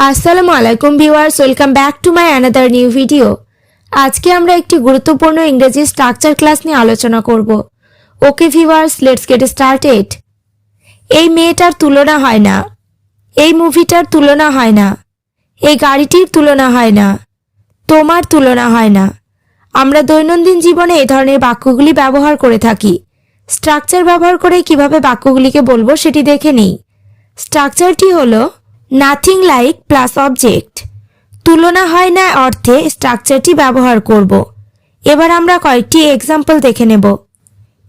আসসালামু আলাইকুম viewers, welcome back to my another new video. আজকে আমরা একটি গুরুত্বপূর্ণ ইংরেজি স্ট্রাকচার ক্লাস নিয়ে আলোচনা করব। Okay viewers, let's get started. এই মেয়েটার তুলনা হয় না, এই মুভিটার তুলনা হয় না, এই গাড়িটির তুলনা হয় না, তোমার তুলনা হয় না। আমরা দৈনন্দিন জীবনে এই ধরনের বাক্যগুলি ব্যবহার করে থাকি। স্ট্রাকচার ব্যবহার করে কিভাবে বাক্যগুলিকে বলবো সেটি দেখে নিই। স্ট্রাকচারটি হলো নাথিং লাইক প্লাস অবজেক্ট। তুলনা হয় না অর্থে স্ট্রাকচারটি ব্যবহার করব। এবার আমরা কয়েকটি এক্সাম্পল দেখে নেব।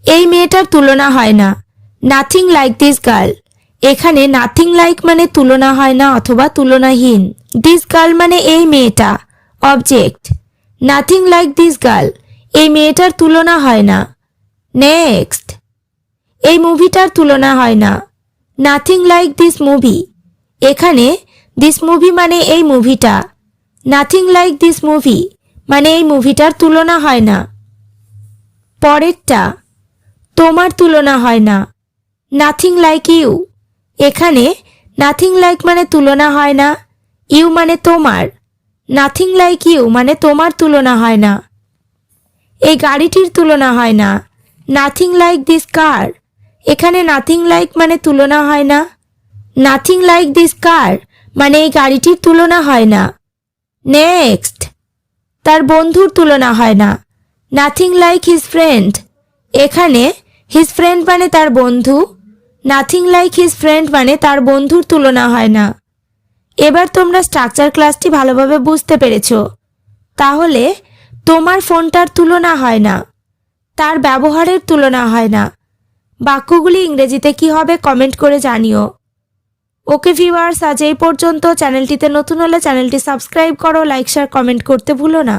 এই মেয়েটার তুলনা হয় না, নাথিং লাইক দিস গার্ল। এখানে নাথিং লাইক মানে তুলনা হয় না অথবা তুলনাহীন। দিস গার্ল মানে এই মেয়েটা, object. Nothing like this girl, এই মেয়েটার তুলনা হয় না। নেক্সট, এই মুভিটার তুলনা হয় না, নাথিং লাইক দিস মুভি। এখানে দিস মুভি মানে এই মুভিটা, নাথিং লাইক দিস মুভি মানে এই মুভিটার তুলনা হয় না। পরেরটা, তোমার তুলনা হয় না, নাথিং লাইক ইউ। এখানে নাথিং লাইক মানে তুলনা হয় না, ইউ মানে তোমার, নাথিং লাইক ইউ মানে তোমার তুলনা হয় না। এই গাড়িটির তুলনা হয় না, নাথিং লাইক দিস কার। এখানে নাথিং লাইক মানে তুলনা হয় না, নাথিং লাইক দিস কার মানে এই গাড়িটির তুলনা হয় না। নেক্সট, তার বন্ধুর তুলনা হয় না, নাথিং লাইক হিজ ফ্রেন্ড। এখানে হিজ ফ্রেন্ড মানে তার বন্ধু, নাথিং লাইক হিজ ফ্রেন্ড মানে তার বন্ধুর তুলনা হয় না। এবার তোমরা স্ট্রাকচার ক্লাসটি ভালোভাবে বুঝতে পেরেছো। তাহলে তোমার ফোনটার তুলনা হয় না, তার ব্যবহারের তুলনা হয় না। বাক্যগুলি ইংরেজিতে কি হবে কমেন্ট করে জানিও। ওকে ভিউয়ার্স, আজ এই পর্যন্ত। চ্যানেলটিতে নতুন হলে চ্যানেলটি সাবস্ক্রাইব করো, লাইক শেয়ার কমেন্ট করতে ভুলো না।